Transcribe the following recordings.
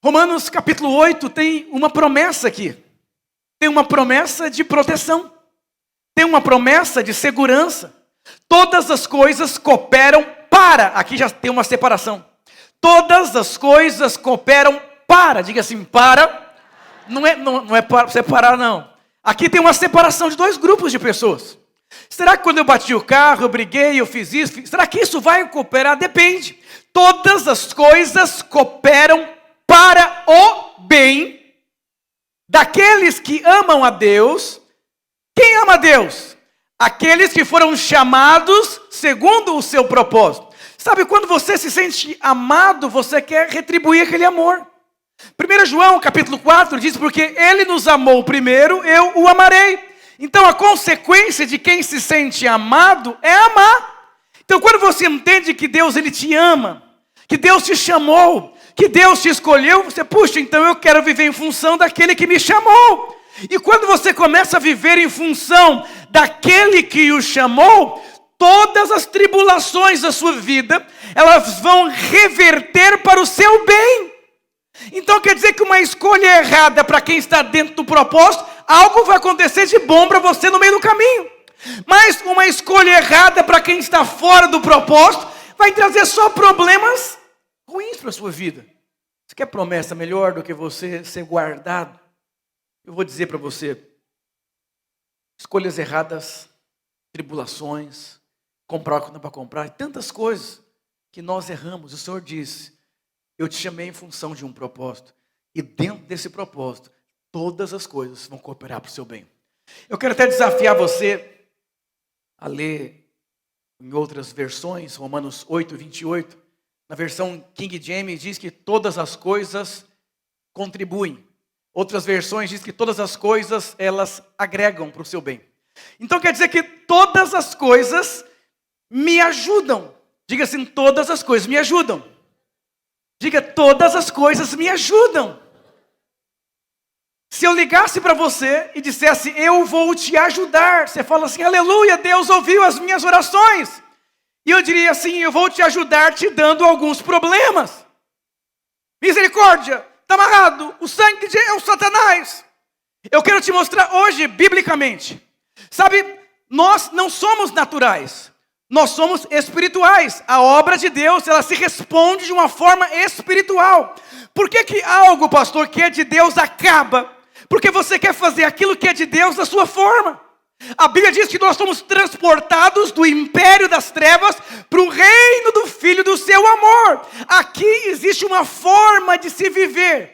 Romanos capítulo 8 tem uma promessa aqui. Tem uma promessa de proteção. Tem uma promessa de segurança. Todas as coisas cooperam para. Aqui já tem uma separação. Todas as coisas cooperam para. Diga assim, para. Não é para separar, não. Aqui tem uma separação de dois grupos de pessoas. Será que quando eu bati o carro, eu briguei, eu fiz isso? Será que isso vai cooperar? Depende. Todas as coisas cooperam para o bem daqueles que amam a Deus. Quem ama a Deus? Aqueles que foram chamados segundo o seu propósito. Sabe, quando você se sente amado, você quer retribuir aquele amor. 1 João capítulo 4 diz, porque Ele nos amou primeiro, eu o amarei. Então a consequência de quem se sente amado é amar. Então quando você entende que Deus Ele te ama, que Deus te chamou, que Deus te escolheu, você, puxa, então eu quero viver em função daquele que me chamou. E quando você começa a viver em função daquele que o chamou, todas as tribulações da sua vida, elas vão reverter para o seu bem. Então quer dizer que uma escolha errada para quem está dentro do propósito, algo vai acontecer de bom para você no meio do caminho. Mas uma escolha errada para quem está fora do propósito, vai trazer só problemas ruins para a sua vida. Você quer promessa melhor do que você ser guardado? Eu vou dizer para você, escolhas erradas, tribulações, comprar o que não dá para comprar, tantas coisas que nós erramos. O Senhor disse, eu te chamei em função de um propósito. E dentro desse propósito, todas as coisas vão cooperar para o seu bem. Eu quero até desafiar você a ler em outras versões, Romanos 8, 28. Na versão King James diz que todas as coisas contribuem. Outras versões diz que todas as coisas, elas agregam para o seu bem. Então quer dizer que todas as coisas me ajudam. Diga assim, todas as coisas me ajudam. Diga, todas as coisas me ajudam. Se eu ligasse para você e dissesse, eu vou te ajudar. Você fala assim, aleluia, Deus ouviu as minhas orações. E eu diria assim, eu vou te ajudar te dando alguns problemas. Misericórdia, está amarrado, o sangue é o Satanás. Eu quero te mostrar hoje, biblicamente. Sabe, nós não somos naturais. Nós somos espirituais. A obra de Deus, ela se responde de uma forma espiritual. Por que algo, pastor, que é de Deus acaba? Porque você quer fazer aquilo que é de Deus da sua forma. A Bíblia diz que nós somos transportados do império das trevas para o reino do Filho do seu amor. Aqui existe uma forma de se viver.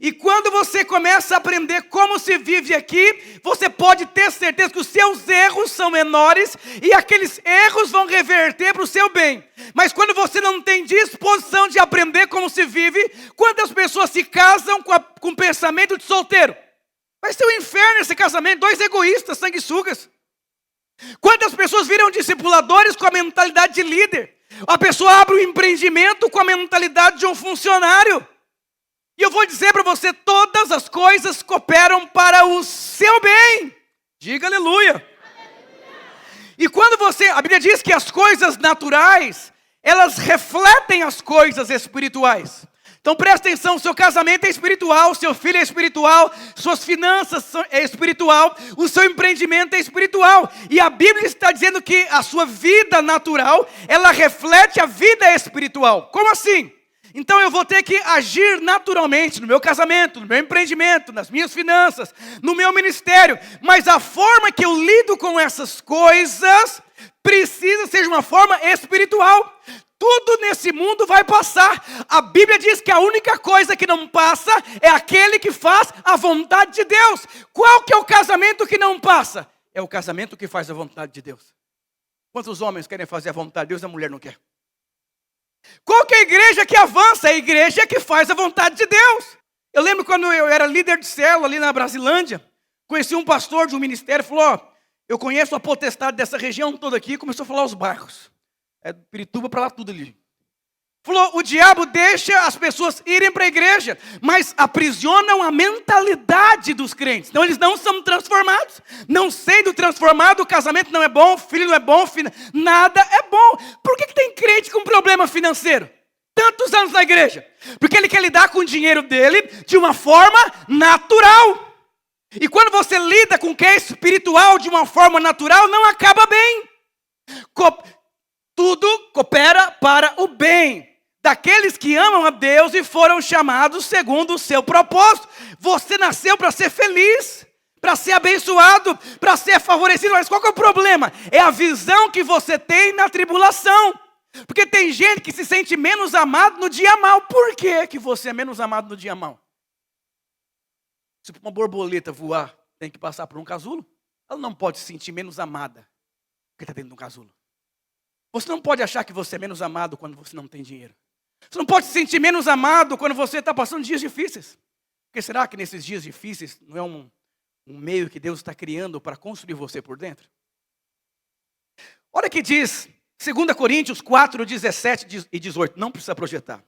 E quando você começa a aprender como se vive aqui, você pode ter certeza que os seus erros são menores e aqueles erros vão reverter para o seu bem. Mas quando você não tem disposição de aprender como se vive, quantas pessoas se casam com pensamento de solteiro? Vai ser um inferno esse casamento, dois egoístas, sanguessugas. Quantas pessoas viram discipuladores com a mentalidade de líder? A pessoa abre um empreendimento com a mentalidade de um funcionário. E eu vou dizer para você, todas as coisas cooperam para o seu bem. Diga aleluia. E quando a Bíblia diz que as coisas naturais, elas refletem as coisas espirituais. Então presta atenção, seu casamento é espiritual, seu filho é espiritual, suas finanças é espiritual, o seu empreendimento é espiritual. E a Bíblia está dizendo que a sua vida natural, ela reflete a vida espiritual. Como assim? Então eu vou ter que agir naturalmente no meu casamento, no meu empreendimento, nas minhas finanças, no meu ministério. Mas a forma que eu lido com essas coisas precisa ser de uma forma espiritual. Tudo nesse mundo vai passar. A Bíblia diz que a única coisa que não passa é aquele que faz a vontade de Deus. Qual que é o casamento que não passa? É o casamento que faz a vontade de Deus. Quantos homens querem fazer a vontade de Deus e a mulher não quer? Qual que é a igreja que avança? É a igreja que faz a vontade de Deus. Eu lembro quando eu era líder de célula ali na Brasilândia, conheci um pastor de um ministério, falou, eu conheço a potestade dessa região toda aqui, e começou a falar os bairros. É do Pirituba para lá tudo ali. Falou, o diabo deixa as pessoas irem para a igreja, mas aprisionam a mentalidade dos crentes. Então eles não são transformados. Não sendo transformado, o casamento não é bom, o filho não é bom, nada é bom. Por que tem crente com problema financeiro? tantos anos na igreja? Porque ele quer lidar com o dinheiro dele de uma forma natural. E quando você lida com o que é espiritual de uma forma natural, não acaba bem. Tudo coopera para o bem daqueles que amam a Deus e foram chamados segundo o seu propósito. Você nasceu para ser feliz, para ser abençoado, para ser favorecido. Mas qual que é o problema? É a visão que você tem na tribulação. Porque tem gente que se sente menos amado no dia mal. Por que você é menos amado no dia mal? Se uma borboleta voar, tem que passar por um casulo, ela não pode se sentir menos amada porque está dentro de um casulo. Você não pode achar que você é menos amado quando você não tem dinheiro. Você não pode se sentir menos amado quando você está passando dias difíceis. Porque será que nesses dias difíceis não é um meio que Deus está criando para construir você por dentro? Olha o que diz 2 Coríntios 4, 17 e 18. Não precisa projetar.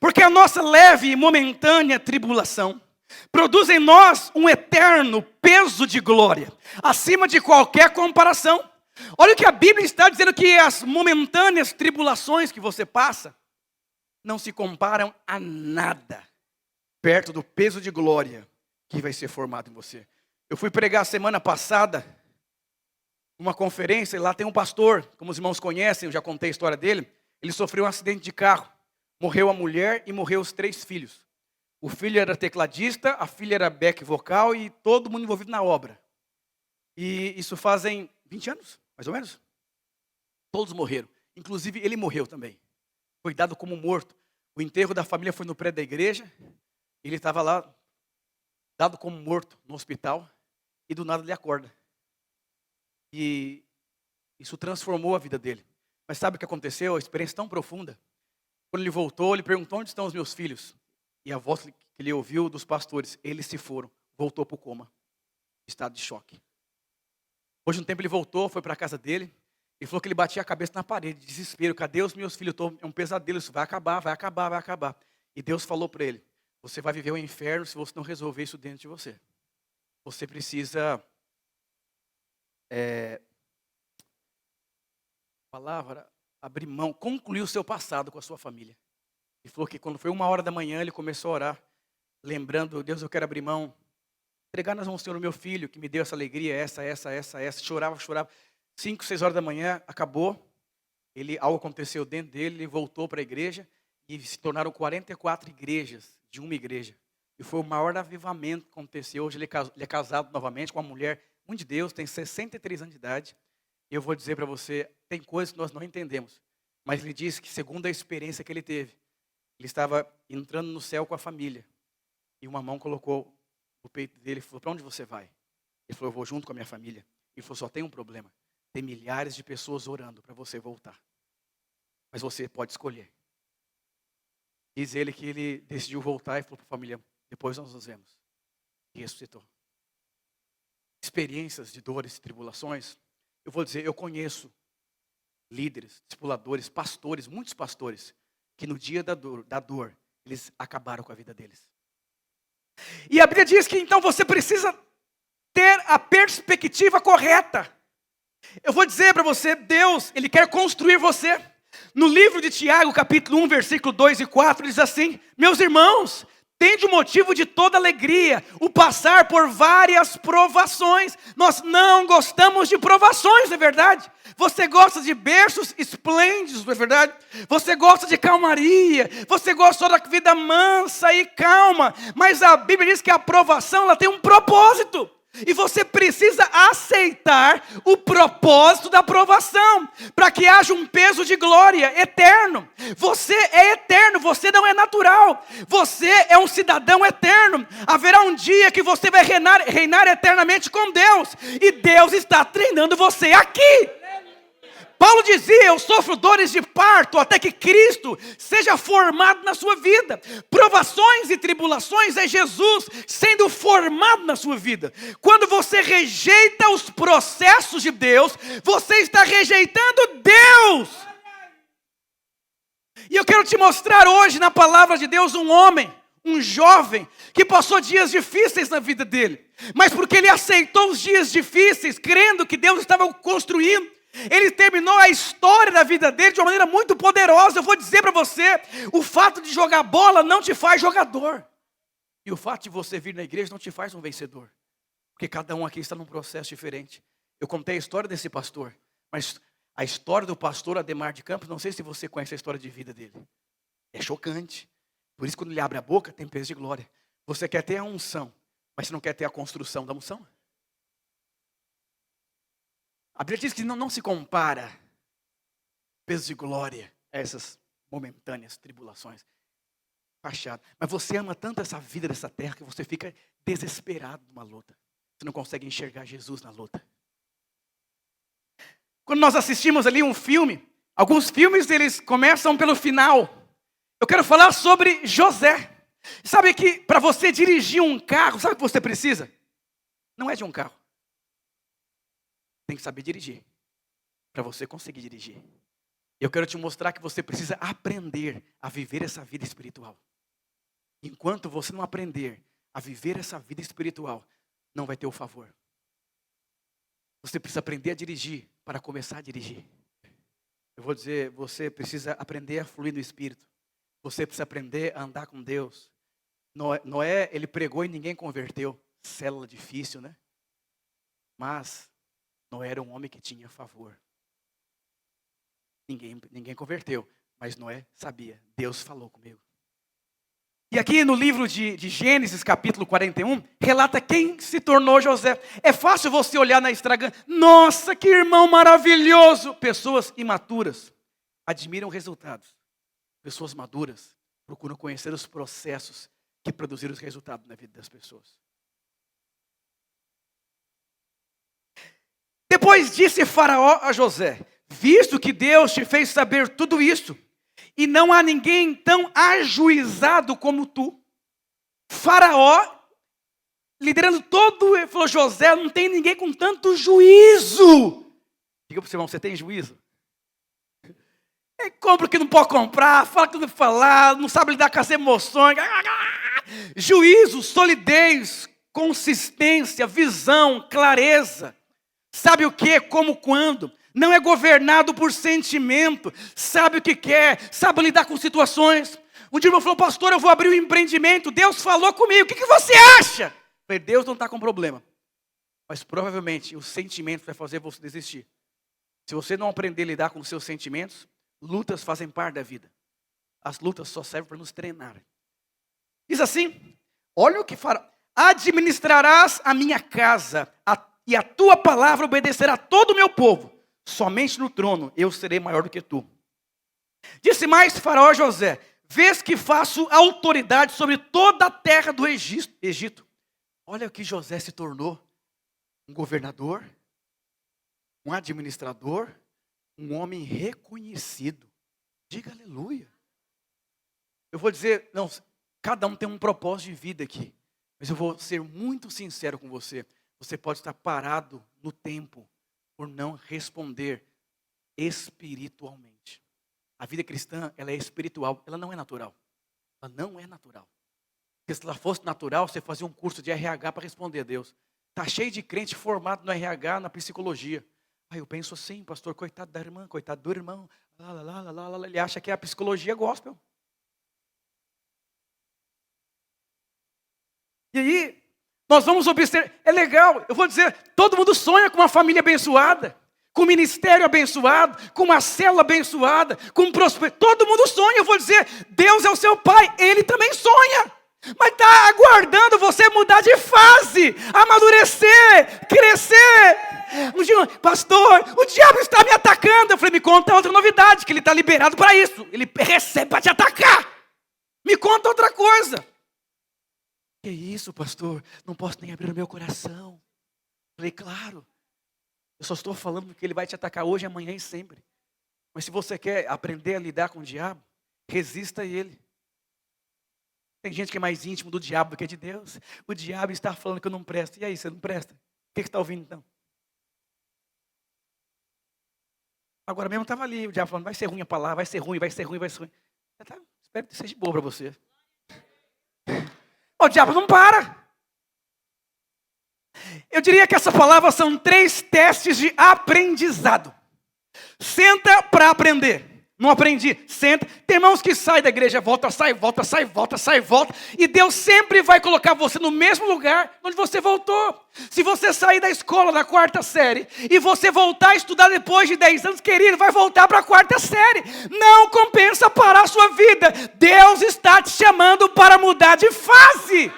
Porque a nossa leve e momentânea tribulação produz em nós um eterno peso de glória, acima de qualquer comparação. Olha o que a Bíblia está dizendo, que as momentâneas tribulações que você passa não se comparam a nada perto do peso de glória que vai ser formado em você. Eu fui pregar semana passada uma conferência, e lá tem um pastor, como os irmãos conhecem, eu já contei a história dele. Ele sofreu um acidente de carro, morreu a mulher e morreu os 3 filhos. O filho era tecladista, a filha era back vocal e todo mundo envolvido na obra. E isso fazem 20 anos, mais ou menos. Todos morreram, inclusive ele morreu também. Foi dado como morto. O enterro da família foi no prédio da igreja. Ele estava lá, dado como morto no hospital. E do nada ele acorda. E isso transformou a vida dele. Mas sabe o que aconteceu? A experiência tão profunda. Quando ele voltou, ele perguntou: onde estão os meus filhos? E a voz que ele ouviu dos pastores: eles se foram. Voltou para o coma. Estado de choque. Hoje um tempo ele voltou, foi para a casa dele. Ele falou que ele batia a cabeça na parede, de desespero. Cadê os meus filhos? É um pesadelo, isso vai acabar, vai acabar, vai acabar. E Deus falou para ele: você vai viver o inferno se você não resolver isso dentro de você. Você precisa... abrir mão, concluir o seu passado com a sua família. Ele falou que quando foi 1h da manhã, ele começou a orar, lembrando: Deus, eu quero abrir mão, entregar nas mãos do Senhor o meu filho, que me deu essa alegria, essa. Chorava. 5, 6 horas da manhã, acabou. Algo aconteceu dentro dele, ele voltou para a igreja, e se tornaram 44 igrejas, de uma igreja. E foi o maior avivamento que aconteceu. Hoje ele é casado novamente com uma mulher muito de Deus, tem 63 anos de idade. E eu vou dizer para você, tem coisas que nós não entendemos. Mas ele disse que, segundo a experiência que ele teve, ele estava entrando no céu com a família. E uma mão colocou no peito dele e falou: para onde você vai? Ele falou: eu vou junto com a minha família. Ele falou: só tem um problema. Tem milhares de pessoas orando para você voltar. Mas você pode escolher. Diz ele que ele decidiu voltar e falou para a família: depois nós nos vemos. E ressuscitou. Experiências de dores e tribulações. Eu vou dizer, eu conheço líderes, discipuladores, pastores, muitos pastores, que no dia da dor, eles acabaram com a vida deles. E a Bíblia diz que então você precisa ter a perspectiva correta. Eu vou dizer para você, Deus, Ele quer construir você. No livro de Tiago, capítulo 1, versículo 2 e 4, diz assim: meus irmãos, tende o motivo de toda alegria, o passar por várias provações. Nós não gostamos de provações, não é verdade? Você gosta de berços esplêndidos, não é verdade? Você gosta de calmaria, você gosta da vida mansa e calma. Mas a Bíblia diz que a provação, ela tem um propósito. E você precisa aceitar o propósito da provação, para que haja um peso de glória eterno. Você é eterno, você não é natural. Você é um cidadão eterno. Haverá um dia que você vai reinar eternamente com Deus. E Deus está treinando você aqui. Paulo dizia: eu sofro dores de parto até que Cristo seja formado na sua vida. Provações e tribulações é Jesus sendo formado na sua vida. Quando você rejeita os processos de Deus, você está rejeitando Deus. E eu quero te mostrar hoje na palavra de Deus um homem, um jovem, que passou dias difíceis na vida dele. Mas porque ele aceitou os dias difíceis, crendo que Deus estava construindo, Ele terminou a história da vida dele de uma maneira muito poderosa. Eu vou dizer para você, o fato de jogar bola não te faz jogador. E o fato de você vir na igreja não te faz um vencedor. Porque cada um aqui está num processo diferente. Eu contei a história desse pastor, mas a história do pastor Ademar de Campos, não sei se você conhece a história de vida dele. É chocante. Por isso, quando ele abre a boca, tem peso de glória. Você quer ter a unção, mas você não quer ter a construção da unção? A Bíblia diz que não se compara peso de glória a essas momentâneas tribulações. Fachada. Mas você ama tanto essa vida dessa terra que você fica desesperado numa luta. Você não consegue enxergar Jesus na luta. Quando nós assistimos ali um filme, alguns filmes eles começam pelo final. Eu quero falar sobre José. Sabe que para você dirigir um carro, sabe o que você precisa? Não é de um carro. Tem que saber dirigir, para você conseguir dirigir. Eu quero te mostrar que você precisa aprender a viver essa vida espiritual. Enquanto você não aprender a viver essa vida espiritual, não vai ter o favor. Você precisa aprender a dirigir para começar a dirigir. Eu vou dizer, você precisa aprender a fluir no Espírito. Você precisa aprender a andar com Deus. Noé, ele pregou e ninguém converteu. Célula difícil, né? Mas Noé era um homem que tinha favor. Ninguém converteu, mas Noé sabia. Deus falou comigo. E aqui no livro de Gênesis, capítulo 41, relata quem se tornou José. É fácil você olhar na Instagram. Nossa, que irmão maravilhoso. Pessoas imaturas admiram resultados. Pessoas maduras procuram conhecer os processos que produziram os resultados na vida das pessoas. Depois disse Faraó a José: visto que Deus te fez saber tudo isso, e não há ninguém tão ajuizado como tu. Faraó, liderando todo, ele falou: José, não tem ninguém com tanto juízo. Diga para o seu irmão, você tem juízo? Ele compra o que não pode comprar, fala o que não pode falar, não sabe lidar com as emoções. Juízo, solidez, consistência, visão, clareza. Sabe o que, como, quando. Não é governado por sentimento. Sabe o que quer, sabe lidar com situações. Um dia o irmão falou: pastor, eu vou abrir um empreendimento. Deus falou comigo, o que você acha? Eu falei: Deus não está com problema. Mas provavelmente o sentimento vai fazer você desistir. Se você não aprender a lidar com os seus sentimentos, lutas fazem parte da vida. As lutas só servem para nos treinar. Diz assim: olha o que fará. Administrarás a minha casa, e a tua palavra obedecerá a todo o meu povo. Somente no trono eu serei maior do que tu. Disse mais Faraó a José: vês que faço autoridade sobre toda a terra do Egito. Olha o que José se tornou: um governador, um administrador, um homem reconhecido. Diga aleluia. Eu vou dizer, não, cada um tem um propósito de vida aqui. Mas eu vou ser muito sincero com você. Você pode estar parado no tempo por não responder espiritualmente. A vida cristã, ela é espiritual, ela não é natural. Ela não é natural. Porque se ela fosse natural, você fazia um curso de RH para responder a Deus. Está cheio de crente formado no RH, na psicologia. Aí eu penso assim: pastor, coitado da irmã, coitado do irmão. Ele acha que é a psicologia gospel. E aí, nós vamos observar, é legal, eu vou dizer, todo mundo sonha com uma família abençoada, com um ministério abençoado, com uma célula abençoada, com um prosperidade. Todo mundo sonha, eu vou dizer, Deus é o seu pai, Ele também sonha. Mas está aguardando você mudar de fase, amadurecer, crescer. Um dia, pastor, o diabo está me atacando. Eu falei: me conta outra novidade, que ele está liberado para isso. Ele recebe para te atacar. Me conta outra coisa. Que isso, pastor? Não posso nem abrir o meu coração. Eu falei: claro. Eu só estou falando que ele vai te atacar hoje, amanhã e sempre. Mas se você quer aprender a lidar com o diabo, resista a ele. Tem gente que é mais íntimo do diabo do que de Deus. O diabo está falando que eu não presto. E aí, você não presta? O que você está ouvindo então? Agora mesmo estava ali, o diabo falando: vai ser ruim a palavra, vai ser ruim, vai ser ruim, vai ser ruim. Espero que seja boa para você. O diabo não para. Eu diria que essa palavra são 3 testes de aprendizado. Senta para aprender. Não aprendi. Senta. Tem irmãos que saem da igreja, volta, sai, volta, sai, volta, sai, volta. E Deus sempre vai colocar você no mesmo lugar onde você voltou. Se você sair da escola da 4ª série e você voltar a estudar depois de 10 anos, querido, vai voltar para a 4ª série. Não compensa parar a sua vida. Deus está te chamando para mudar de fase.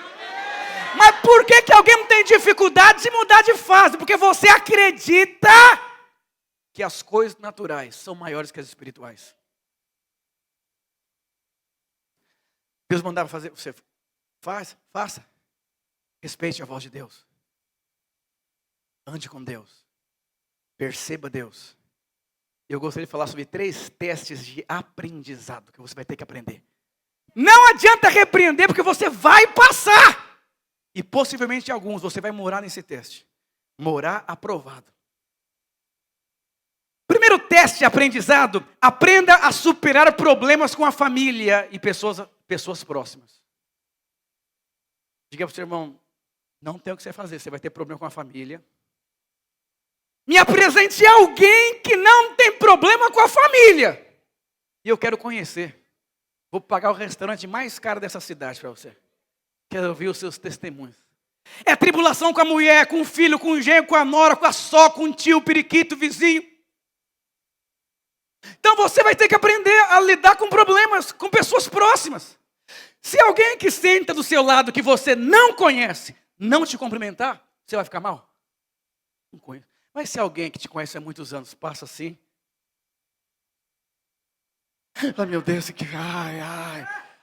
Mas por que alguém não tem dificuldade de mudar de fase? Porque você acredita que as coisas naturais são maiores que as espirituais. Deus mandava fazer, você faça. Respeite a voz de Deus. Ande com Deus. Perceba Deus. Eu gostaria de falar sobre 3 testes de aprendizado que você vai ter que aprender. Não adianta repreender, porque você vai passar. E possivelmente alguns você vai morar nesse teste. Morar aprovado. Primeiro teste de aprendizado: aprenda a superar problemas com a família e pessoas próximas. Diga para o seu irmão, não tem o que você fazer, você vai ter problema com a família. Me apresente alguém que não tem problema com a família. E eu quero conhecer. Vou pagar o restaurante mais caro dessa cidade para você. Quero ouvir os seus testemunhos. É tribulação com a mulher, com o filho, com o genro, com a nora, com a sogra, com o tio, o periquito, o vizinho. Então você vai ter que aprender a lidar com problemas, com pessoas próximas. Se alguém que senta do seu lado que você não conhece, não te cumprimentar, você vai ficar mal? Não conheço. Mas se alguém que te conhece há muitos anos passa assim, ai meu Deus, que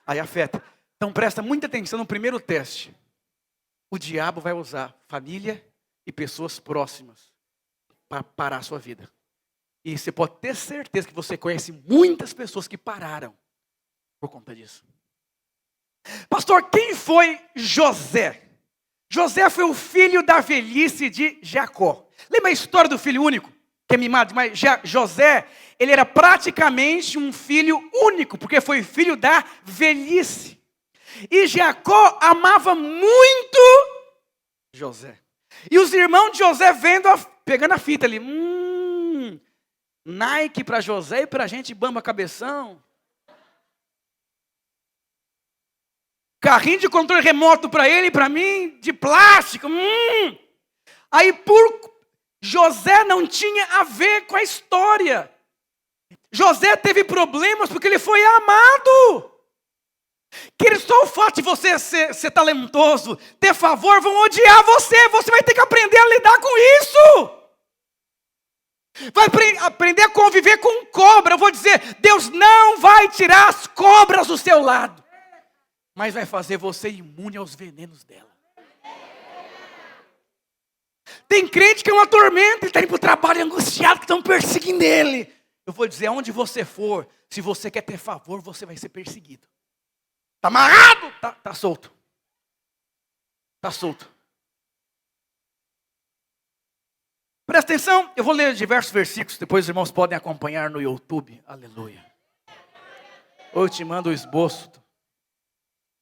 aí afeta. Então presta muita atenção no primeiro teste. O diabo vai usar família e pessoas próximas para parar a sua vida. E você pode ter certeza que você conhece muitas pessoas que pararam por conta disso. Pastor, quem foi José? José foi o filho da velhice de Jacó. Lembra a história do filho único? Que é mimado, mas José, ele era praticamente um filho único, porque foi filho da velhice. E Jacó amava muito José. E os irmãos de José pegando a fita ali. Nike para José e para a gente Bamba Cabeção. Carrinho de controle remoto para ele e para mim, de plástico. Aí José não tinha a ver com a história. José teve problemas porque ele foi amado. Que só o fato de você ser talentoso, ter favor, vão odiar você. Você vai ter que aprender a lidar com isso. Vai aprender a conviver com cobra. Eu vou dizer, Deus não vai tirar as cobras do seu lado, mas vai fazer você imune aos venenos dela. Tem crente que é uma tormenta, ele está indo para o trabalho angustiado, que estão perseguindo ele. Eu vou dizer, aonde você for, se você quer ter favor, você vai ser perseguido. Está amarrado? Tá solto. Está solto. Presta atenção, eu vou ler diversos versículos, depois os irmãos podem acompanhar no YouTube. Aleluia. Eu te mando o esboço.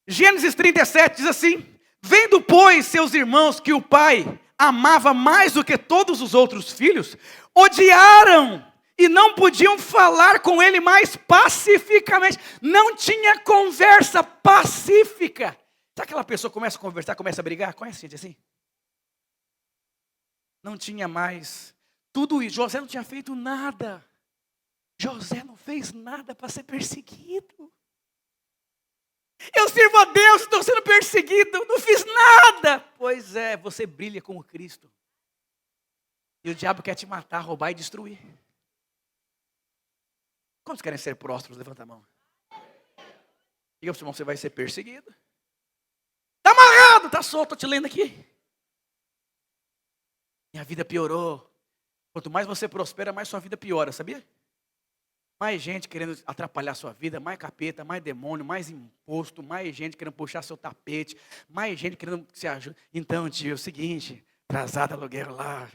Gênesis 37 diz assim: vendo, pois, seus irmãos que o pai amava mais do que todos os outros filhos, odiaram e não podiam falar com ele mais pacificamente. Não tinha conversa pacífica. Sabe aquela pessoa que começa a conversar, começa a brigar? Conhece gente assim? Não tinha mais tudo isso. José não tinha feito nada. José não fez nada para ser perseguido. Eu sirvo a Deus, estou sendo perseguido, não fiz nada. Pois é, você brilha como Cristo. E o diabo quer te matar, roubar e destruir. Quantos querem ser prósperos? Levanta a mão. Diga para o seu irmão, você vai ser perseguido. Está amarrado, está solto, estou te lendo aqui. Minha vida piorou. Quanto mais você prospera, mais sua vida piora, sabia? Mais gente querendo atrapalhar sua vida, mais capeta, mais demônio, mais imposto, mais gente querendo puxar seu tapete, mais gente querendo que você ajude. Então, tio, é o seguinte, atrasado aluguel lá,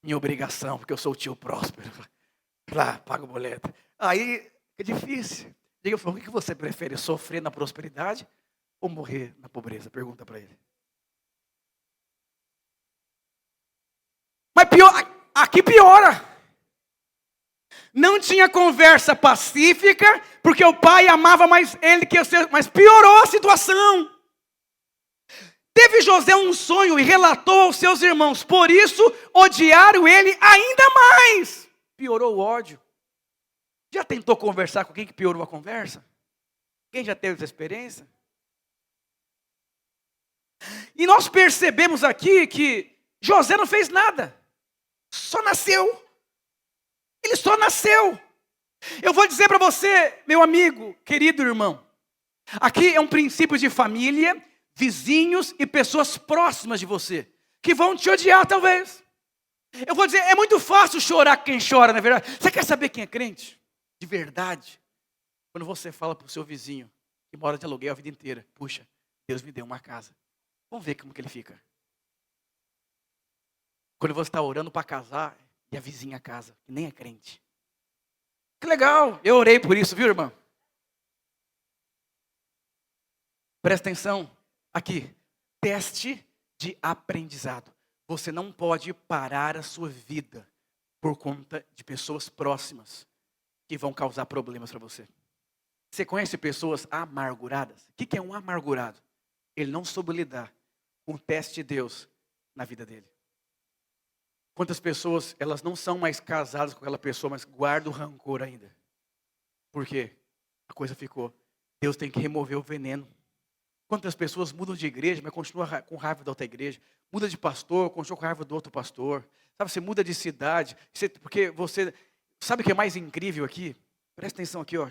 minha obrigação, porque eu sou o tio próspero. Lá, paga o boleto. Aí, é difícil. Diga, o que você prefere, sofrer na prosperidade ou morrer na pobreza? Pergunta para ele. Mas pior, aqui piora. Não tinha conversa pacífica, porque o pai amava mais ele que eu, mas piorou a situação. Teve José um sonho e relatou aos seus irmãos, por isso odiaram ele ainda mais. Piorou o ódio. Já tentou conversar com quem que piorou a conversa? Quem já teve essa experiência? E nós percebemos aqui que José não fez nada. Só nasceu. Ele só nasceu. Eu vou dizer para você, meu amigo, querido irmão. Aqui é um princípio de família, vizinhos e pessoas próximas de você. Que vão te odiar talvez. Eu vou dizer, é muito fácil chorar quem chora, não é verdade? Você quer saber quem é crente? De verdade. Quando você fala para o seu vizinho, que mora de aluguel a vida inteira. Puxa, Deus me deu uma casa. Vamos ver como que ele fica. Quando você está orando para casar e a vizinha casa, que nem é crente. Que legal, eu orei por isso, viu, irmão? Presta atenção aqui. Teste de aprendizado. Você não pode parar a sua vida por conta de pessoas próximas que vão causar problemas para você. Você conhece pessoas amarguradas? O que é um amargurado? Ele não soube lidar com o teste de Deus na vida dele. Quantas pessoas, elas não são mais casadas com aquela pessoa, mas guardam o rancor ainda. Por quê? A coisa ficou. Deus tem que remover o veneno. Quantas pessoas mudam de igreja, mas continuam com raiva da outra igreja. Muda de pastor, continua com raiva do outro pastor. Sabe, você muda de cidade, porque você... Sabe o que é mais incrível aqui? Presta atenção aqui, ó.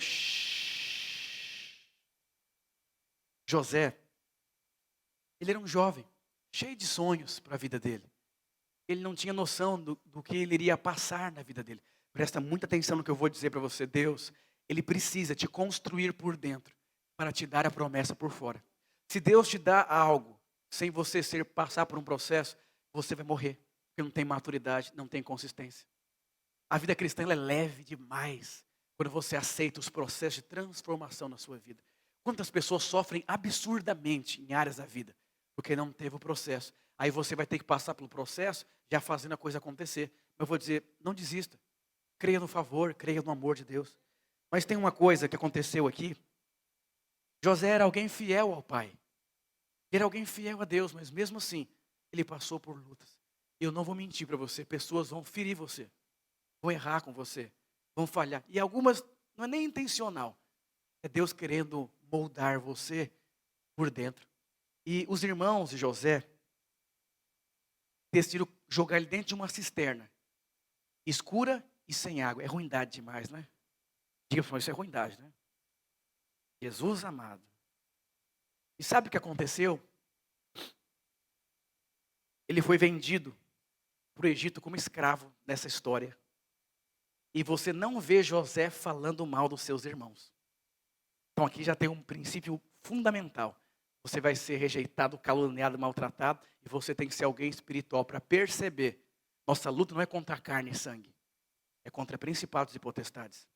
José, ele era um jovem, cheio de sonhos para a vida dele. Ele não tinha noção do que ele iria passar na vida dele. Presta muita atenção no que eu vou dizer para você. Deus, ele precisa te construir por dentro para te dar a promessa por fora. Se Deus te dá algo sem você passar por um processo, você vai morrer. Porque não tem maturidade, não tem consistência. A vida cristã ela é leve demais quando você aceita os processos de transformação na sua vida. Quantas pessoas sofrem absurdamente em áreas da vida porque não teve o processo. Aí você vai ter que passar pelo processo já fazendo a coisa acontecer. Eu vou dizer, não desista. Creia no favor, creia no amor de Deus. Mas tem uma coisa que aconteceu aqui. José era alguém fiel ao pai. Ele era alguém fiel a Deus, mas mesmo assim, ele passou por lutas. Eu não vou mentir para você, pessoas vão ferir você. Vão errar com você, vão falhar. E algumas não é nem intencional. É Deus querendo moldar você por dentro. E os irmãos de José decidiram jogar ele dentro de uma cisterna. Escura e sem água. É ruindade demais, né? Diga para mim, isso é ruindade, né? Jesus amado. E sabe o que aconteceu? Ele foi vendido para o Egito como escravo nessa história. E você não vê José falando mal dos seus irmãos. Então aqui já tem um princípio fundamental. Você vai ser rejeitado, caluniado, maltratado. E você tem que ser alguém espiritual para perceber. Nossa luta não é contra carne e sangue. É contra principados e potestades.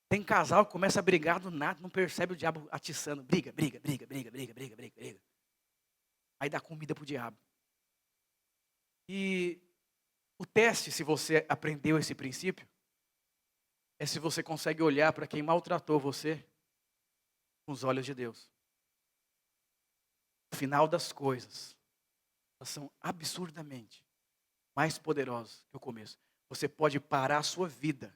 Tem casal que começa a brigar do nada, não percebe o diabo atiçando. Briga. Aí dá comida para o diabo. E o teste, se você aprendeu esse princípio, é se você consegue olhar para quem maltratou você com os olhos de Deus. O final das coisas, elas são absurdamente mais poderosas que o começo. Você pode parar a sua vida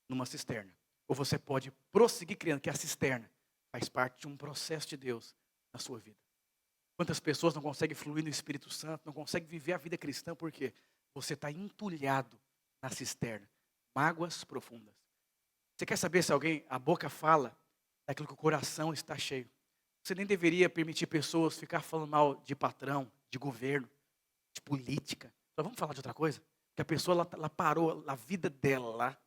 numa cisterna. Ou você pode prosseguir criando, que a cisterna faz parte de um processo de Deus na sua vida. Quantas pessoas não conseguem fluir no Espírito Santo, não conseguem viver a vida cristã, porque você está entulhado na cisterna. Mágoas profundas. Você quer saber se a boca fala daquilo que o coração está cheio? Você nem deveria permitir pessoas ficar falando mal de patrão, de governo, de política. Só vamos falar de outra coisa? Que a pessoa ela parou a vida dela lá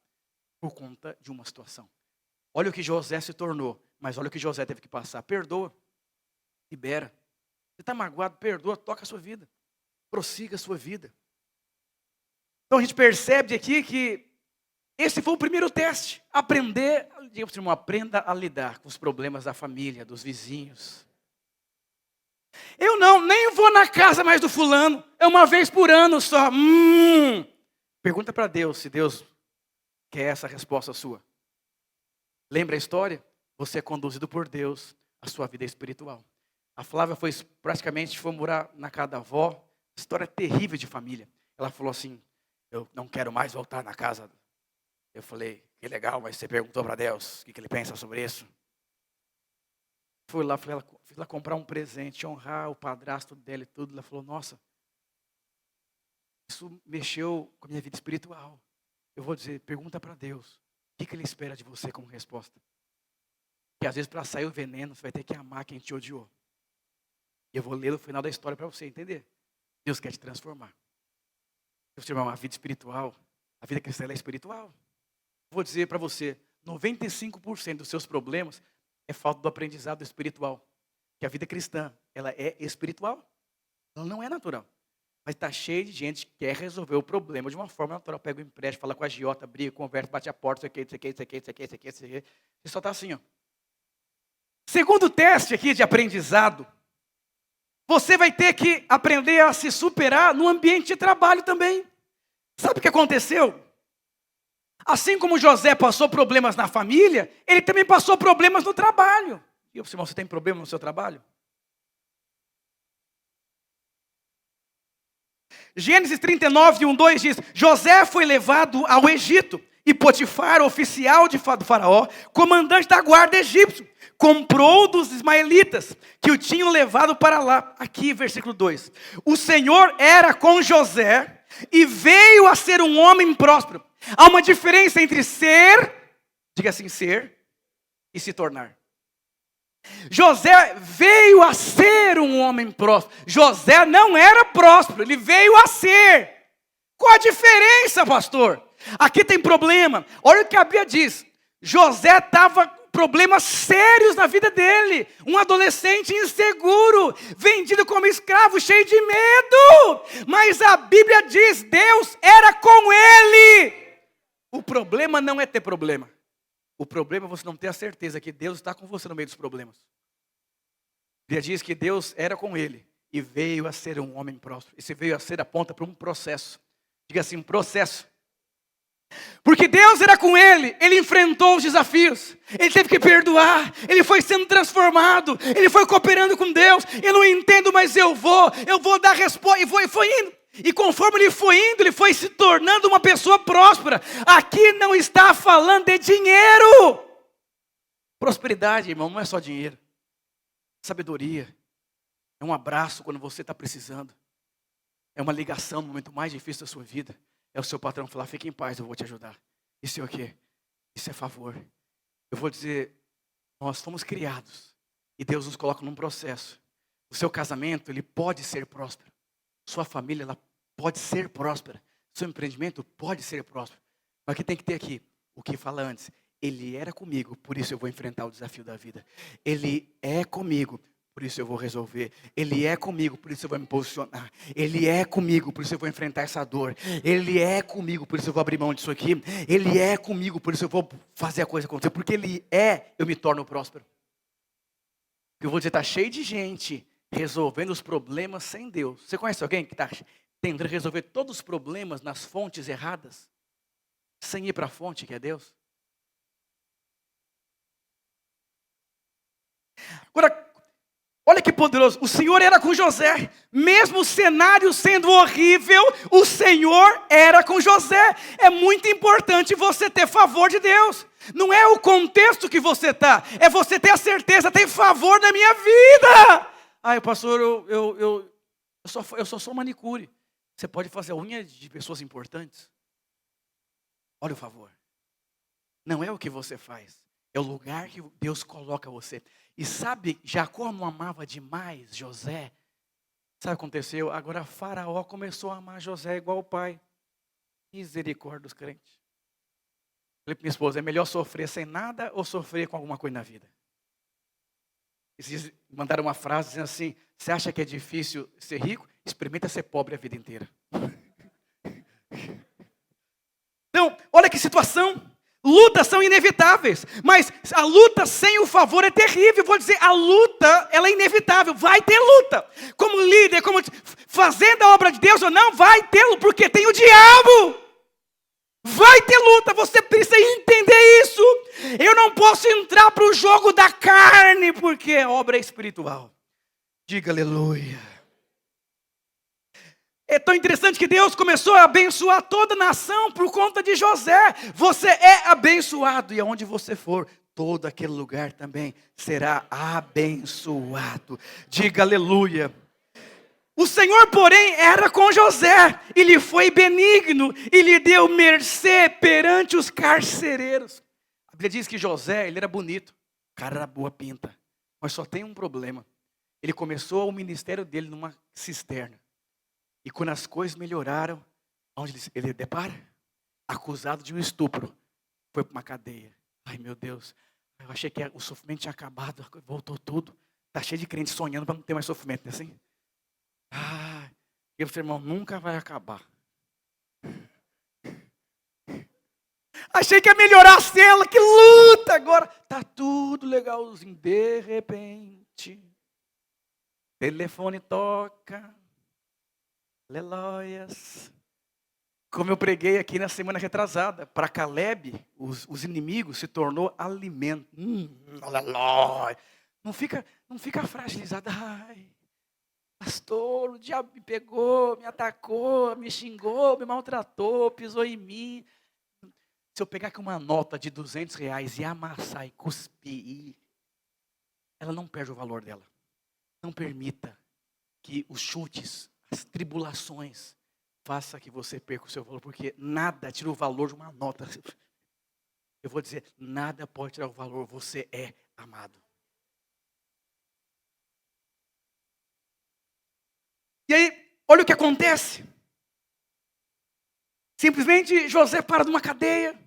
por conta de uma situação. Olha o que José se tornou, mas olha o que José teve que passar. Perdoa, libera. Você está magoado, perdoa, toca a sua vida. Prossiga a sua vida. Então a gente percebe aqui que esse foi o primeiro teste. Aprender, diga para o irmão, aprenda a lidar com os problemas da família, dos vizinhos. Eu nem vou na casa mais do fulano. É uma vez por ano só. Pergunta para Deus, se Deus que é essa resposta sua. Lembra a história? Você é conduzido por Deus, a sua vida espiritual. A Flávia foi morar na casa da avó. História terrível de família. Ela falou assim, eu não quero mais voltar na casa. Eu falei, que legal, mas você perguntou para Deus o que ele pensa sobre isso? Fui lá, fiz ela comprar um presente, honrar o padrasto dela e tudo. Ela falou, nossa, isso mexeu com a minha vida espiritual. Eu vou dizer, pergunta para Deus, o que ele espera de você como resposta? Que às vezes para sair o veneno, você vai ter que amar quem te odiou. E eu vou ler o final da história para você entender. Deus quer te transformar. Você uma vida espiritual, a vida cristã é espiritual. Vou dizer para você, 95% dos seus problemas é falta do aprendizado espiritual. Que a vida cristã, ela é espiritual. Ela não é natural. Mas está cheio de gente que quer resolver o problema de uma forma natural. Pega o empréstimo, fala com a agiota, briga, conversa, bate a porta, isso aqui. Você só está assim, ó. Segundo teste aqui de aprendizado, você vai ter que aprender a se superar no ambiente de trabalho também. Sabe o que aconteceu? Assim como José passou problemas na família, ele também passou problemas no trabalho. E você tem problema no seu trabalho? Gênesis 39, 1, 2 diz, José foi levado ao Egito e Potifar, oficial do faraó, comandante da guarda egípcio, comprou dos ismaelitas que o tinham levado para lá. Aqui, versículo 2. O Senhor era com José e veio a ser um homem próspero. Há uma diferença entre ser, diga assim, ser e se tornar. José veio a ser um homem próspero. José não era próspero, ele veio a ser. Qual a diferença, pastor? Aqui tem problema. Olha o que a Bíblia diz. José estava com problemas sérios na vida dele. Um adolescente inseguro, vendido como escravo, cheio de medo. Mas a Bíblia diz, Deus era com ele. O problema não é ter problema. O problema é você não ter a certeza que Deus está com você no meio dos problemas. A Bíblia diz que Deus era com ele e veio a ser um homem próspero. Esse veio a ser aponta para um processo. Diga assim, um processo. Porque Deus era com ele, ele enfrentou os desafios, ele teve que perdoar, ele foi sendo transformado, ele foi cooperando com Deus. Eu não entendo, mas eu vou dar resposta, e foi indo. E conforme ele foi indo, ele foi se tornando uma pessoa próspera. Aqui não está falando de dinheiro. Prosperidade, irmão, não é só dinheiro. Sabedoria. É um abraço quando você está precisando. É uma ligação no momento mais difícil da sua vida. É o seu patrão falar, fique em paz, eu vou te ajudar. Isso é o quê? Isso é favor. Eu vou dizer, nós fomos criados. E Deus nos coloca num processo. O seu casamento, ele pode ser próspero. Sua família, ela pode ser próspera. Seu empreendimento pode ser próspero. Mas o que tem que ter aqui? O que fala antes. Ele era comigo, por isso eu vou enfrentar o desafio da vida. Ele é comigo, por isso eu vou resolver. Ele é comigo, por isso eu vou me posicionar. Ele é comigo, por isso eu vou enfrentar essa dor. Ele é comigo, por isso eu vou abrir mão disso aqui. Ele é comigo, por isso eu vou fazer a coisa acontecer. Porque Ele é, eu me torno próspero. Eu vou dizer, está cheio de gente resolvendo os problemas sem Deus. Você conhece alguém que está tentando resolver todos os problemas nas fontes erradas? Sem ir para a fonte, que é Deus? Agora, olha que poderoso. O Senhor era com José. Mesmo o cenário sendo horrível, o Senhor era com José. É muito importante você ter favor de Deus. Não é o contexto que você está. É você ter a certeza, tem favor na minha vida. Ai, pastor, eu só sou manicure. Você pode fazer a unha de pessoas importantes? Olha o favor. Não é o que você faz. É o lugar que Deus coloca você. E sabe, Jacó não amava demais José. Sabe o que aconteceu? Agora Faraó começou a amar José igual o pai. Misericórdia dos crentes. Falei para minha esposa, é melhor sofrer sem nada ou sofrer com alguma coisa na vida? Eles mandaram uma frase dizendo assim, você acha que é difícil ser rico? Experimenta ser pobre a vida inteira. Então, olha que situação. Lutas são inevitáveis, mas a luta sem o favor é terrível. Vou dizer, a luta, ela é inevitável, vai ter luta. Como líder, como fazendo a obra de Deus ou não, vai ter, porque tem o diabo. Vai ter luta, você precisa entender isso. Eu não posso entrar para o jogo da carne, porque a obra é espiritual. Diga aleluia. É tão interessante que Deus começou a abençoar toda a nação por conta de José. Você é abençoado e aonde você for, todo aquele lugar também será abençoado. Diga aleluia. O Senhor, porém, era com José, e lhe foi benigno, e lhe deu mercê perante os carcereiros. A Bíblia diz que José, ele era bonito, o cara era boa pinta, mas só tem um problema. Ele começou o ministério dele numa cisterna, e quando as coisas melhoraram, onde ele depara? Acusado de um estupro, foi para uma cadeia. Ai meu Deus, eu achei que o sofrimento tinha acabado, voltou tudo, está cheio de crente sonhando para não ter mais sofrimento, não é assim? Ah, e o seu irmão nunca vai acabar. Achei que ia melhorar a cela, que luta agora. Tá tudo legalzinho. De repente, telefone toca. Aleluias. Como eu preguei aqui na semana retrasada, para Caleb, os inimigos se tornou alimento. Aleluia. Não fica fragilizado. Ai. Pastor, o diabo me pegou, me atacou, me xingou, me maltratou, pisou em mim. Se eu pegar aqui uma nota de R$200 e amassar e cuspir, ela não perde o valor dela. Não permita que os chutes, as tribulações, façam que você perca o seu valor, porque nada tira o valor de uma nota. Eu vou dizer, nada pode tirar o valor, você é amado. E aí, olha o que acontece. Simplesmente José para numa cadeia.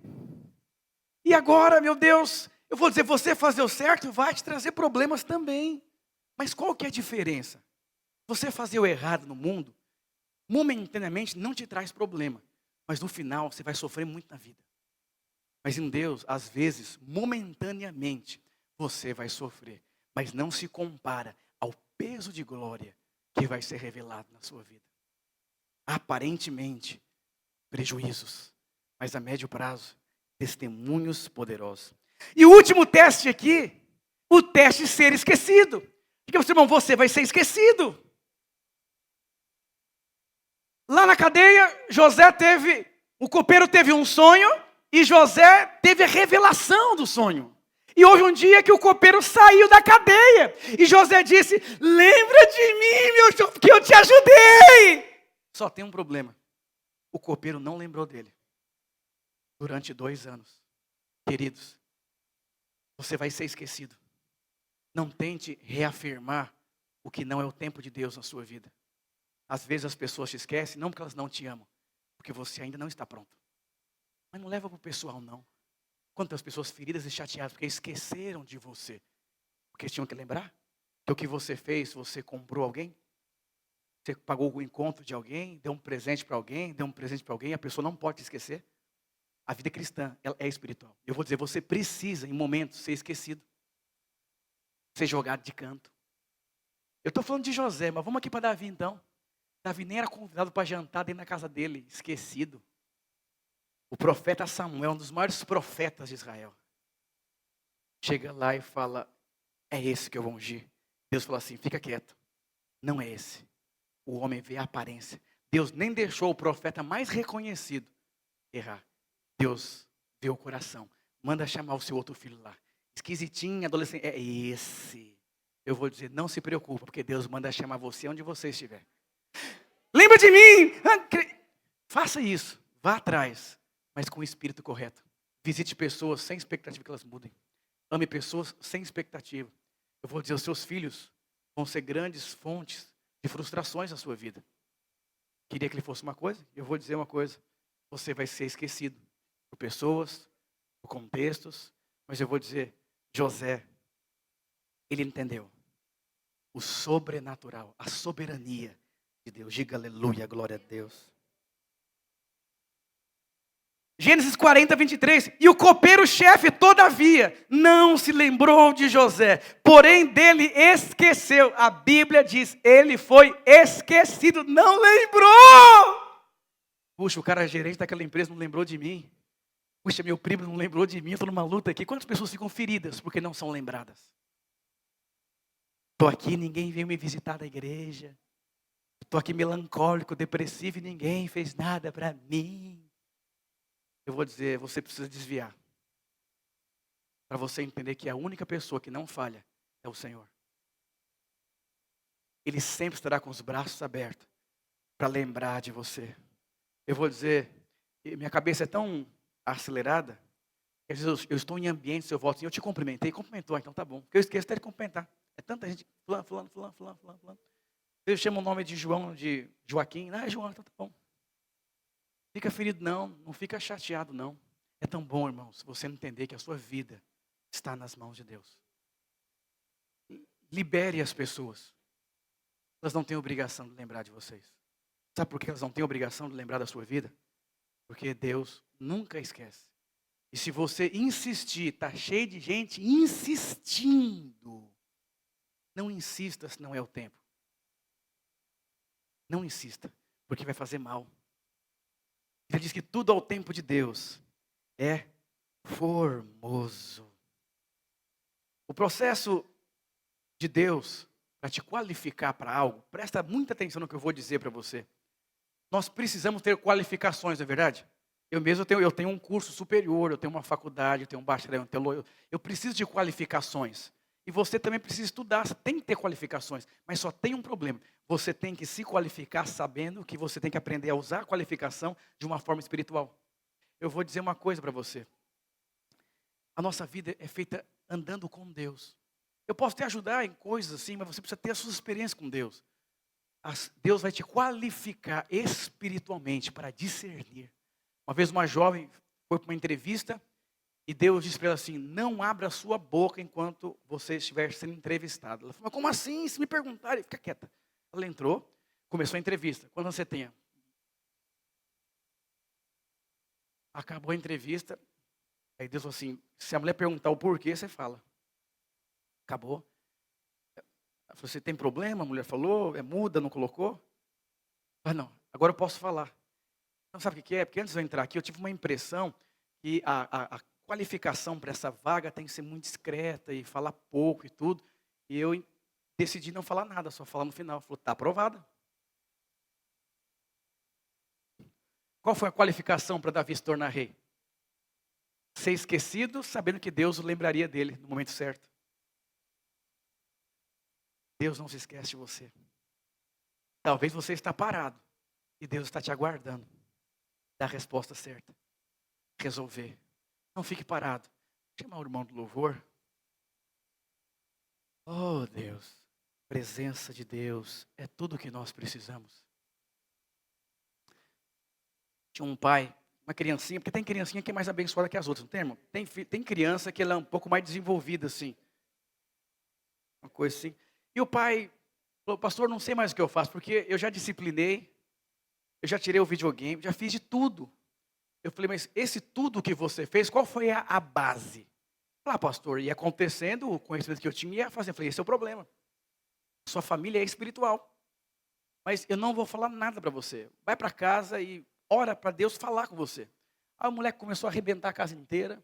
E agora, meu Deus, eu vou dizer, você fazer o certo vai te trazer problemas também. Mas qual que é a diferença? Você fazer o errado no mundo, momentaneamente não te traz problema. Mas no final, você vai sofrer muito na vida. Mas em Deus, às vezes, momentaneamente, você vai sofrer. Mas não se compara ao peso de glória que vai ser revelado na sua vida. Aparentemente, prejuízos, mas a médio prazo, testemunhos poderosos. E o último teste aqui, o teste de ser esquecido. Porque, meu irmão, você vai ser esquecido. Lá na cadeia, o copeiro teve um sonho, e José teve a revelação do sonho. E houve um dia que o copeiro saiu da cadeia. E José disse, lembra de mim, meu senhor, que eu te ajudei. Só tem um problema. O copeiro não lembrou dele. Durante 2 anos. Queridos, você vai ser esquecido. Não tente reafirmar o que não é o tempo de Deus na sua vida. Às vezes as pessoas te esquecem, não porque elas não te amam. Porque você ainda não está pronto. Mas não leva para o pessoal, não. Quantas pessoas feridas e chateadas porque esqueceram de você. Porque tinham que lembrar que o que você fez, você comprou alguém. Você pagou o encontro de alguém, deu um presente para alguém, a pessoa não pode te esquecer. A vida cristã, ela é espiritual. Eu vou dizer, você precisa, em momentos, ser esquecido. Ser jogado de canto. Eu estou falando de José, mas vamos aqui para Davi então. Davi nem era convidado para jantar dentro da casa dele, esquecido. O profeta Samuel, um dos maiores profetas de Israel, chega lá e fala, é esse que eu vou ungir. Deus fala assim, fica quieto. Não é esse. O homem vê a aparência. Deus nem deixou o profeta mais reconhecido errar. Deus vê o coração. Manda chamar o seu outro filho lá. Esquisitinho, adolescente. É esse. Eu vou dizer, não se preocupa, porque Deus manda chamar você onde você estiver. Lembra de mim. Faça isso. Vá atrás. Mas com o espírito correto. Visite pessoas sem expectativa que elas mudem. Ame pessoas sem expectativa. Eu vou dizer, os seus filhos vão ser grandes fontes de frustrações na sua vida. Queria que ele fosse uma coisa? Eu vou dizer uma coisa. Você vai ser esquecido por pessoas, por contextos. Mas eu vou dizer, José, ele entendeu o sobrenatural, a soberania de Deus. Diga aleluia, glória a Deus. Gênesis 40, 23. E o copeiro-chefe, todavia, não se lembrou de José, porém dele esqueceu. A Bíblia diz, ele foi esquecido, não lembrou. Puxa, o cara gerente daquela empresa não lembrou de mim. Puxa, meu primo não lembrou de mim, eu estou numa luta aqui. Quantas pessoas ficam feridas porque não são lembradas? Estou aqui, ninguém veio me visitar na igreja. Estou aqui melancólico, depressivo e ninguém fez nada para mim. Eu vou dizer, você precisa desviar. Para você entender que a única pessoa que não falha é o Senhor. Ele sempre estará com os braços abertos para lembrar de você. Eu vou dizer, minha cabeça é tão acelerada, que às vezes eu estou em ambientes, eu volto assim, eu te cumprimentei, cumprimentou, então tá bom. Porque eu esqueço até de cumprimentar. É tanta gente, fulano. Eu chamo o nome de João, de Joaquim, João, então tá bom. Fica ferido não fica chateado não. É tão bom, irmãos, você entender que a sua vida está nas mãos de Deus. Libere as pessoas. Elas não têm obrigação de lembrar de vocês. Sabe por que elas não têm obrigação de lembrar da sua vida? Porque Deus nunca esquece. E se você insistir, está cheio de gente insistindo. Não insista se não é o tempo. Não insista, porque vai fazer mal. Ele diz que tudo ao tempo de Deus é formoso. O processo de Deus para te qualificar para algo, presta muita atenção no que eu vou dizer para você. Nós precisamos ter qualificações, não é verdade? Eu mesmo tenho um curso superior, eu tenho uma faculdade, eu tenho um bacharel, eu preciso de qualificações. E você também precisa estudar, você tem que ter qualificações. Mas só tem um problema, você tem que se qualificar sabendo que você tem que aprender a usar a qualificação de uma forma espiritual. Eu vou dizer uma coisa para você. A nossa vida é feita andando com Deus. Eu posso te ajudar em coisas assim, mas você precisa ter a sua experiência com Deus. Deus vai te qualificar espiritualmente para discernir. Uma vez uma jovem foi para uma entrevista e Deus disse para ela assim, não abra a sua boca enquanto você estiver sendo entrevistado. Ela falou, mas como assim? Se me perguntarem, fica quieta. Ela entrou, começou a entrevista. Quando você tenha? Acabou a entrevista, aí Deus falou assim, se a mulher perguntar o porquê, você fala. Acabou. Você tem problema? A mulher falou, é muda, não colocou? Ah, não, agora eu posso falar. Não sabe o que é? Porque antes de eu entrar aqui, eu tive uma impressão que a qualificação para essa vaga tem que ser muito discreta e falar pouco e tudo. E eu decidi não falar nada, só falar no final. Falou, está aprovada. Qual foi a qualificação para Davi se tornar rei? Ser esquecido, sabendo que Deus lembraria dele no momento certo. Deus não se esquece de você. Talvez você está parado e Deus está te aguardando. Dar a resposta certa. Resolver. Não fique parado. Chamar o irmão do louvor. Oh Deus. Presença de Deus é tudo o que nós precisamos. Tinha um pai, uma criancinha, porque tem criancinha que é mais abençoada que as outras, não tem, irmão? Tem criança que ela é um pouco mais desenvolvida assim. Uma coisa assim. E o pai falou, pastor, não sei mais o que eu faço, porque eu já disciplinei, eu já tirei o videogame, já fiz de tudo. Eu falei, mas esse tudo que você fez, qual foi a base? Ah, pastor, ia acontecendo, o conhecimento que eu tinha ia fazer. Eu falei, esse é o problema. Sua família é espiritual. Mas eu não vou falar nada para você. Vai para casa e ora para Deus falar com você. Aí o moleque começou a arrebentar a casa inteira.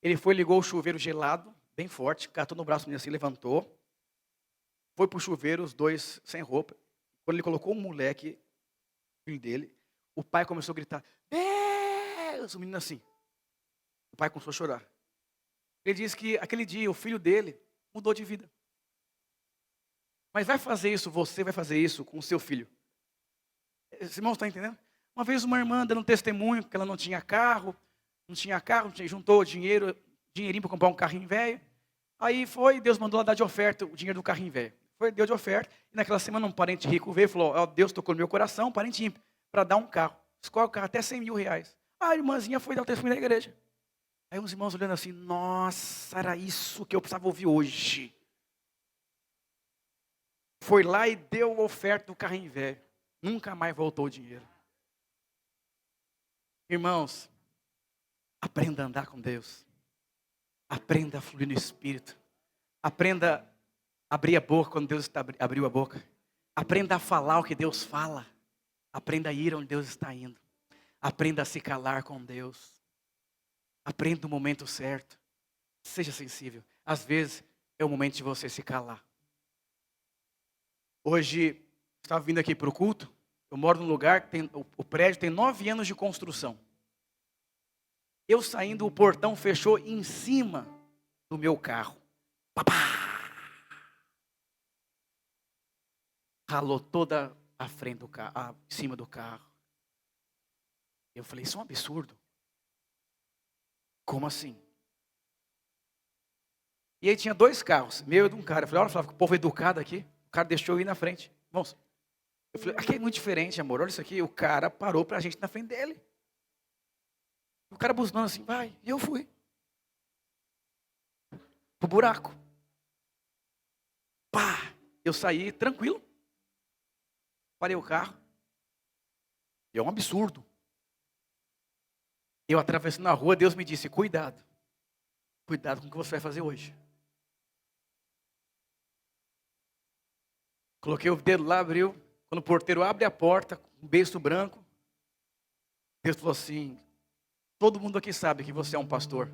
Ele foi, ligou o chuveiro gelado, bem forte, catou no braço do menino assim, levantou. Foi para o chuveiro, os dois sem roupa. Quando ele colocou o moleque, filho dele, o pai começou a gritar, Deus! O menino assim. O pai começou a chorar. Ele disse que aquele dia o filho dele mudou de vida. Mas vai fazer isso, você vai fazer isso com o seu filho. Esse irmão está entendendo? Uma vez uma irmã dando um testemunho que ela não tinha carro, juntou dinheirinho para comprar um carrinho velho. Aí foi, Deus mandou ela dar de oferta o dinheiro do carrinho velho. Deu de oferta, e naquela semana um parente rico veio e falou, ó, Deus tocou no meu coração, um parente ímpio, para dar um carro. Escolhe o carro até 100 mil reais. A irmãzinha foi dar o testemunho na igreja. Aí uns irmãos olhando assim, nossa, era isso que eu precisava ouvir hoje. Foi lá e deu a oferta do carrinho velho. Nunca mais voltou o dinheiro. Irmãos, aprenda a andar com Deus. Aprenda a fluir no Espírito. Aprenda a abrir a boca quando Deus abriu a boca. Aprenda a falar o que Deus fala. Aprenda a ir onde Deus está indo. Aprenda a se calar com Deus. Aprenda o momento certo. Seja sensível. Às vezes é o momento de você se calar. Hoje, estava vindo aqui para o culto. Eu moro num lugar que o prédio tem 9 anos de construção. Eu saindo, o portão fechou em cima do meu carro. Papá! Ralou toda a frente do carro, em cima do carro. Eu falei, isso é um absurdo. Como assim? E aí tinha 2 carros, meu e de um cara. Eu falei, olha, Flávio, que povo educado aqui. O cara deixou eu ir na frente. Vamos. Eu falei, aqui é muito diferente, amor. Olha isso aqui. O cara parou pra gente na frente dele. O cara buzinando assim, vai. E eu fui. Pro buraco. Pá! Eu saí tranquilo. Parei o carro. E é um absurdo. Eu atravessando na rua, Deus me disse, cuidado. Cuidado com o que você vai fazer hoje. Coloquei o dedo lá, abriu. Quando o porteiro abre a porta, um beiço branco. Deus falou assim, todo mundo aqui sabe que você é um pastor.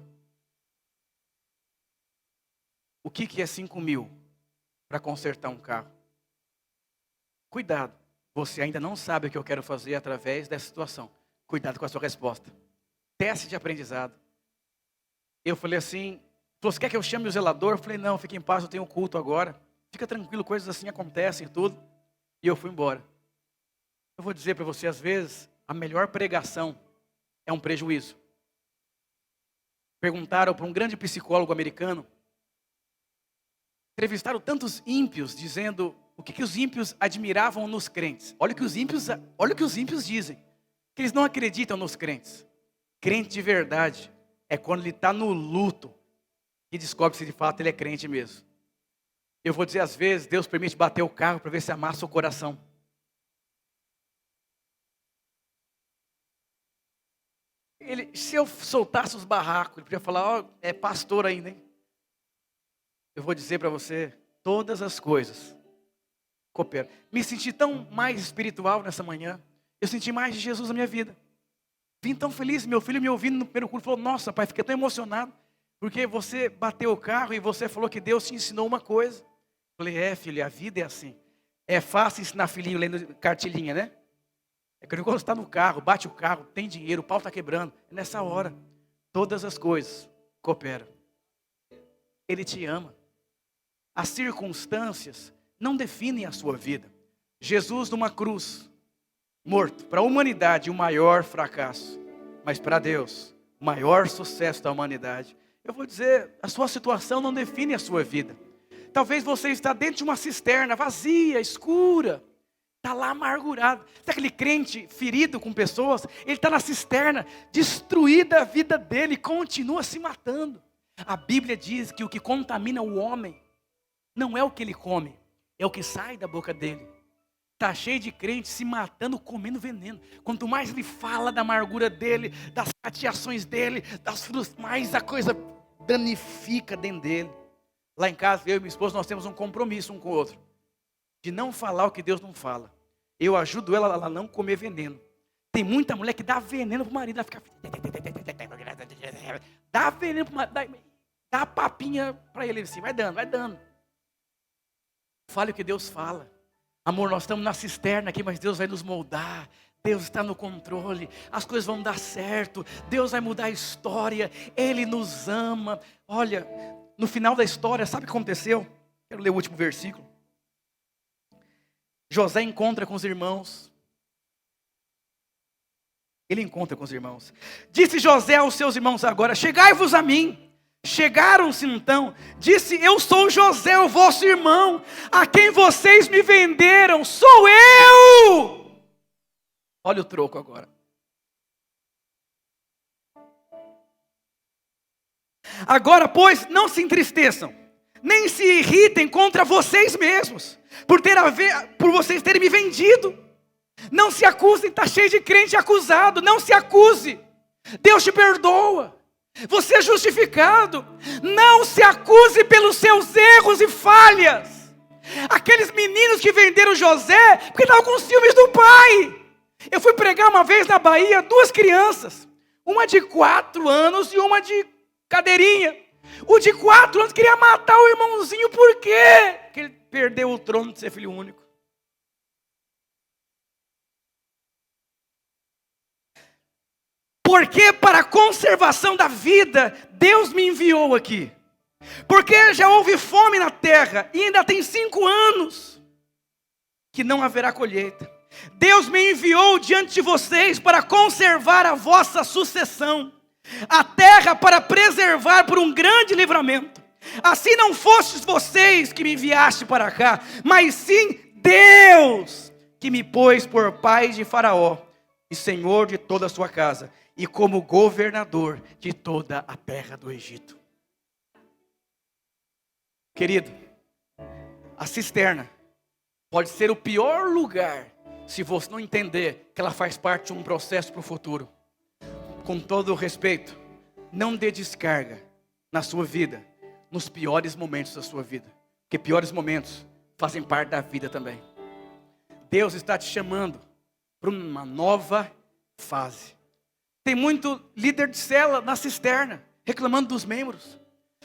O que é 5 mil para consertar um carro? Cuidado, você ainda não sabe o que eu quero fazer através dessa situação. Cuidado com a sua resposta. Teste de aprendizado. Eu falei assim, você quer que eu chame o zelador? Eu falei, não, fique em paz, eu tenho culto agora. Fica tranquilo, coisas assim acontecem e tudo. E eu fui embora. Eu vou dizer para você, às vezes, a melhor pregação é um prejuízo. Perguntaram para um grande psicólogo americano, entrevistaram tantos ímpios, dizendo o que os ímpios admiravam nos crentes. Olha o que os ímpios dizem, que eles não acreditam nos crentes. Crente de verdade é quando ele está no luto e descobre se de fato ele é crente mesmo. Eu vou dizer, às vezes, Deus permite bater o carro para ver se amassa o coração. Se eu soltasse os barracos, ele podia falar, é pastor ainda, hein? Eu vou dizer para você, todas as coisas cooperam. Me senti tão mais espiritual nessa manhã. Eu senti mais de Jesus na minha vida. Vim tão feliz, meu filho me ouvindo no primeiro culto, falou, nossa pai, fiquei tão emocionado. Porque você bateu o carro e você falou que Deus te ensinou uma coisa. Falei, filho, a vida é assim. É fácil ensinar filhinho lendo cartilhinha, né? É que quando você está no carro, bate o carro, tem dinheiro, o pau está quebrando. É nessa hora, todas as coisas cooperam. Ele te ama. As circunstâncias não definem a sua vida. Jesus numa cruz, morto. Para a humanidade, o maior fracasso. Mas para Deus, o maior sucesso da humanidade. Eu vou dizer, a sua situação não define a sua vida. Talvez você está dentro de uma cisterna vazia, escura. Está lá amargurado. Sabe aquele crente ferido com pessoas? Ele está na cisterna, destruída a vida dele, continua se matando. A Bíblia diz que o que contamina o homem não é o que ele come, é o que sai da boca dele. Está cheio de crente se matando, comendo veneno. Quanto mais ele fala da amargura dele, das chateações dele, mais a coisa danifica dentro dele. Lá em casa, eu e minha esposa, nós temos um compromisso um com o outro. De não falar o que Deus não fala. Eu ajudo ela a não comer veneno. Tem muita mulher que dá veneno pro marido. Ela fica... Dá veneno pro marido. Dá papinha para ele assim. Vai dando, vai dando. Fale o que Deus fala. Amor, nós estamos na cisterna aqui, mas Deus vai nos moldar. Deus está no controle. As coisas vão dar certo. Deus vai mudar a história. Ele nos ama. Olha, no final da história, sabe o que aconteceu? Quero ler o último versículo. José encontra com os irmãos. Ele encontra com os irmãos. Disse José aos seus irmãos agora, chegai-vos a mim. Chegaram-se então. Disse, eu sou José, o vosso irmão, a quem vocês me venderam. Sou eu. Olha o troco agora. Agora, pois, não se entristeçam, nem se irritem contra vocês mesmos, por vocês terem me vendido. Não se acusem, está cheio de crente acusado. Não se acuse, Deus te perdoa, você é justificado. Não se acuse pelos seus erros e falhas. Aqueles meninos que venderam José, porque estavam com ciúmes do pai. Eu fui pregar uma vez na Bahia, 2 crianças. Uma de 4 anos e uma de cadeirinha. O de 4 anos queria matar o irmãozinho, por quê? Porque ele perdeu o trono de ser filho único. Porque para a conservação da vida, Deus me enviou aqui. Porque já houve fome na terra e ainda tem 5 anos que não haverá colheita. Deus me enviou diante de vocês para conservar a vossa sucessão, a terra para preservar por um grande livramento. Assim não fostes vocês que me enviaste para cá, mas sim Deus que me pôs por pai de Faraó e senhor de toda a sua casa e como governador de toda a terra do Egito. Querido, a cisterna pode ser o pior lugar se você não entender que ela faz parte de um processo para o futuro. Com todo o respeito, não dê descarga na sua vida, nos piores momentos da sua vida. Porque piores momentos fazem parte da vida também. Deus está te chamando para uma nova fase. Tem muito líder de célula na cisterna, reclamando dos membros.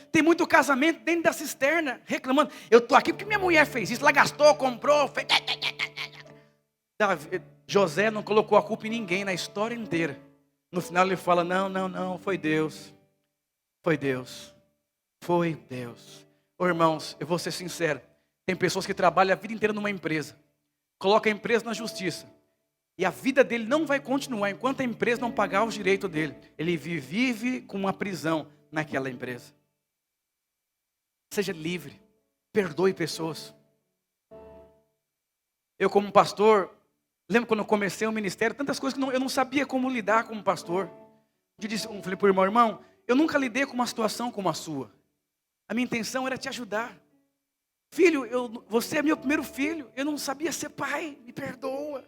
Tem muito casamento dentro da cisterna, reclamando. Eu estou aqui porque minha mulher fez isso, ela gastou, comprou, fez... José não colocou a culpa em ninguém na história inteira. No final ele fala, não, foi Deus. Foi Deus. Foi Deus. Ô, irmãos, eu vou ser sincero. Tem pessoas que trabalham a vida inteira numa empresa. Coloca a empresa na justiça. E a vida dele não vai continuar enquanto a empresa não pagar os direitos dele. Ele vive com uma prisão naquela empresa. Seja livre. Perdoe pessoas. Eu como pastor, lembro quando eu comecei o ministério, tantas coisas que eu não sabia como lidar como pastor. Eu falei para o irmão, eu nunca lidei com uma situação como a sua. A minha intenção era te ajudar. Filho, você é meu primeiro filho, eu não sabia ser pai, me perdoa.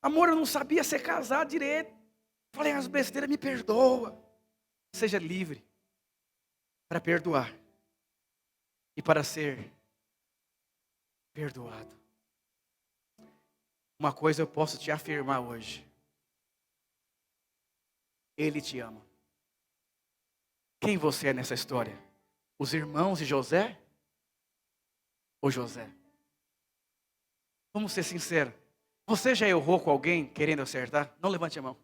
Amor, eu não sabia ser casado direito. Falei as besteiras, me perdoa. Seja livre para perdoar e para ser perdoado. Uma coisa eu posso te afirmar hoje. Ele te ama. Quem você é nessa história? Os irmãos de José? Ou José? Vamos ser sinceros. Você já errou com alguém querendo acertar? Não levante a mão.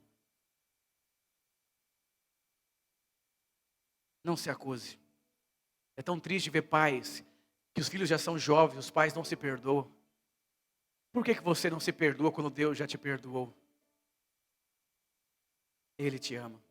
Não se acuse. É tão triste ver pais que os filhos já são jovens, os pais não se perdoam. Por que você não se perdoa quando Deus já te perdoou? Ele te ama.